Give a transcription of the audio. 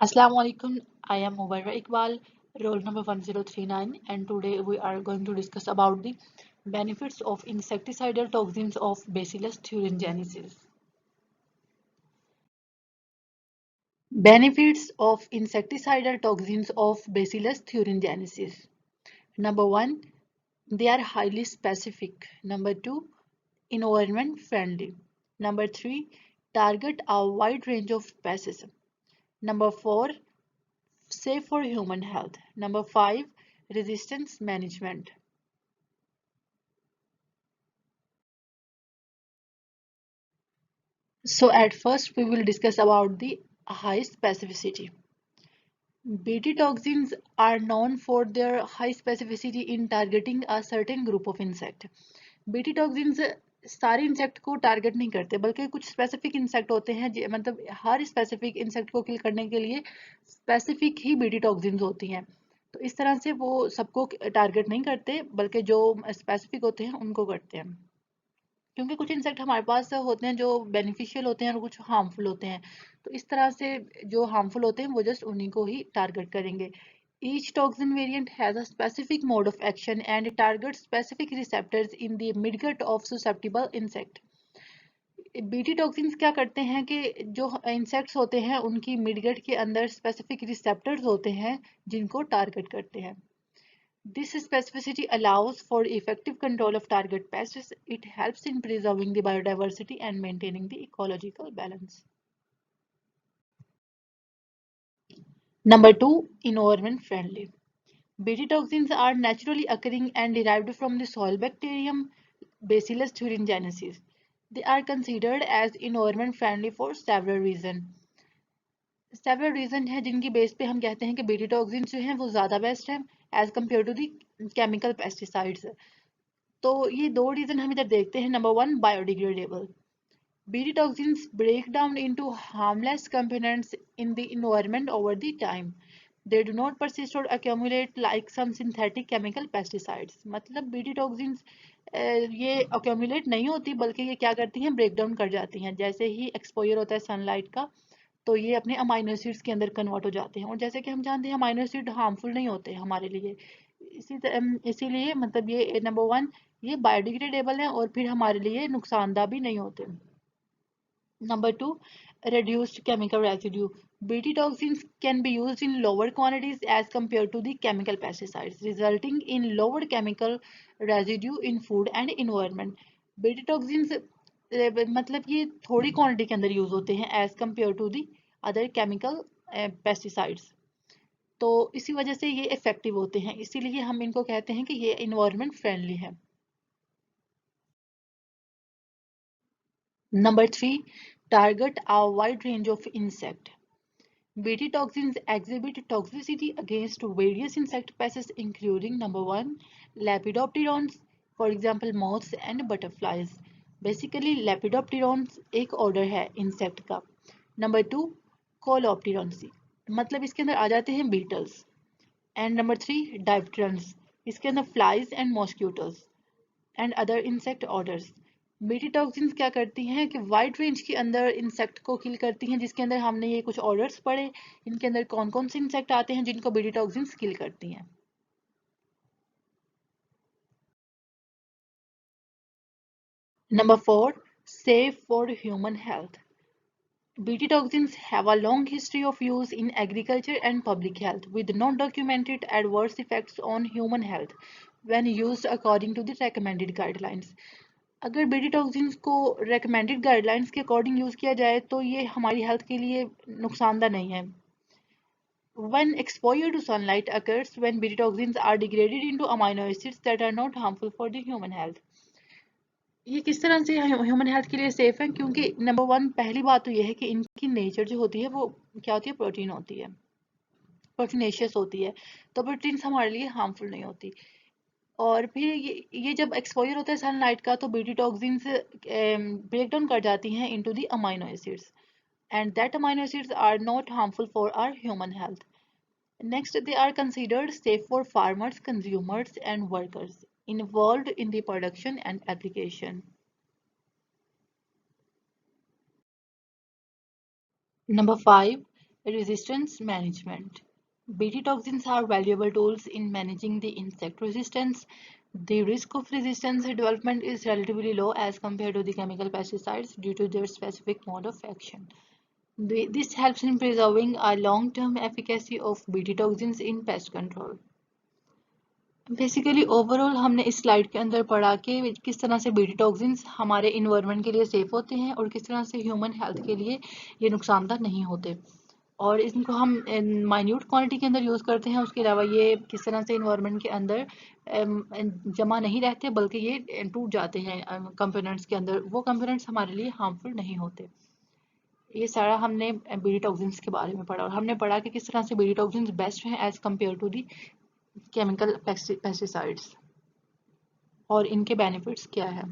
Assalamu alaikum. I am Mubarak Iqbal, roll number 1039, and today we are going to discuss about the benefits of insecticidal toxins of Bacillus thuringiensis. Benefits of insecticidal toxins of Bacillus thuringiensis. Number 1, they are highly specific. Number 2, environment friendly. Number 3, target a wide range of species. Number 4, safe for human health. Number 5, resistance management. So at first we will discuss about the high specificity. Bt toxins are known for their high specificity in targeting a certain group of insect. Bt toxins सारे insect को target नहीं करते बल्कि कुछ specific insect होते हैं मतलब हर specific insect को किल करने के लिए स्पेसिफिक ही बीटी टॉक्सिन्स होती हैं। तो इस तरह से वो सबको टारगेट नहीं करते बल्कि जो स्पेसिफिक होते हैं उनको करते हैं। क्योंकि कुछ इंसेक्ट हमारे पास होते हैं जो बेनिफिशियल होते हैं और कुछ हार्मफुल होते हैं। तो इस तरह से जो हार्मफुल होते हैं वो जस्ट उन्हीं को ही टारगेट करेंगे। Each toxin variant has a specific mode of action and targets specific receptors in the midgut of susceptible insect. BT toxins क्या करते हैं कि जो इंसेक्ट्स होते हैं उनकी मिडगट के अंदर स्पेसिफिक रिसेप्टर्स होते हैं जिनको टारगेट करते हैं। This specificity allows for effective control of target pests. It helps in preserving the biodiversity and maintaining the ecological balance. Number 2, environment friendly. Bt toxins are naturally occurring and derived from the soil bacterium Bacillus thuringiensis. They are considered as environment friendly for several reasons. Several reason है जिनकी base पे हम कहते हैं कि BT toxins जो हैं वो ज़्यादा बेस्ट हैं as compared to the chemical pesticides. तो ये दो रीजन हम इधर देखते हैं। Number 1, biodegradable. BT toxins break down into harmless components in the environment over the time. They do not persist or accumulate like some synthetic chemical pesticides. मतलब BT toxins ये accumulate नहीं होती बल्कि ये क्या करती हैं, break down कर जाती हैं। जैसे ही exposure होता है sunlight का तो ये अपने अमाइनो एसिड्स के अंदर कन्वर्ट हो जाते हैं। और जैसे कि हम जानते हैं अमाइनो एसिड हार्मफुल नहीं होते हमारे लिए। इसीलिए मतलब ये नंबर 1 ये बायोडिग्रेडेबल है और फिर हमारे लिए नुकसानदायक भी नहीं होते। Number 2, reduced chemical residue. Bt toxins can be used in lower quantities as compared to the chemical pesticides, resulting in lower chemical residue in food and environment. Bt toxins मतलब ये थोड़ी क्वांटिटी के अंदर यूज होते हैं as compared to the other chemical pesticides. तो इसी वजह से ये इफेक्टिव होते हैं, इसीलिए हम इनको कहते हैं कि ये इन्वायरमेंट फ्रेंडली है। Number 3, target a wide range of insect. Bt toxins exhibit toxicity against various insect pests including number 1, Lepidopterans, for example moths and butterflies. Basically Lepidopterans एक order है insect का। Number 2, Coleopterans, मतलब इसके अंदर आ जाते हैं beetles। And number 3, Dipterans, इसके अंदर flies and mosquitoes and other insect orders। BT toxins क्या करती हैं कि वाइड रेंज के अंदर इंसेक्ट को किल करती हैं, जिसके अंदर हमने ये कुछ ऑर्डर्स पढ़े इनके अंदर कौन कौन से इंसेक्ट आते हैं जिनको बीटी टॉक्सिन्स किल करती हैं। Number 4, safe for human health. BT toxins have a long history of use in agriculture and public health with no documented adverse effects on human health when used according to the recommended guidelines. अगर BT toxins को recommended guidelines के according use किया जाए तो ये हमारी health के लिए नुकसानदा नहीं है। When exposure to sunlight occurs when BT toxins are degraded into amino acids that are not harmful for the human health. ये किस तरह से ह्यूमन हेल्थ के लिए सेफ है, क्योंकि नंबर 1 पहली बात तो ये है कि इनकी नेचर जो होती है वो क्या होती है, प्रोटीन होती है, प्रोटीनेशियस होती है। तो प्रोटीन्स हमारे लिए हार्मफुल नहीं होती। और फिर ये जब एक्सपोजर होता है सनलाइट का तो बीटी टॉक्सिन्स ब्रेक डाउन कर जाती हैं into the amino acids and that amino acids are not harmful for our human health. Next, they are considered safe for farmers, consumers, and workers involved in the production and application. Number 5, Resistance management. Bt toxins are valuable tools in managing the insect resistance. The risk of resistance development is relatively low as compared to the chemical pesticides due to their specific mode of action. This helps in preserving a long-term efficacy of Bt toxins in pest control. Basically overall हमने इस slide के अंदर पढ़ा कि किस तरह से BT toxins हमारे इन्वायरमेंट के लिए सेफ होते हैं और किस तरह से ह्यूमन हेल्थ के लिए ये नुकसानदार नहीं होते और इनको हम माइन्यूट क्वांटिटी के अंदर यूज़ करते हैं। उसके अलावा ये किस तरह से इन्वायरमेंट के अंदर जमा नहीं रहते बल्कि ये टूट जाते हैं कंपोनेंट्स के अंदर, वो कंपोनेंट्स हमारे लिए हार्मफुल नहीं होते। ये सारा हमने बीटी टॉक्सिन्स के बारे में पढ़ा और हमने पढ़ा कि किस तरह से बीटी टॉक्सिन्स बेस्ट हैं as compared to the chemical pesticides और इनके बेनिफिट्स क्या है।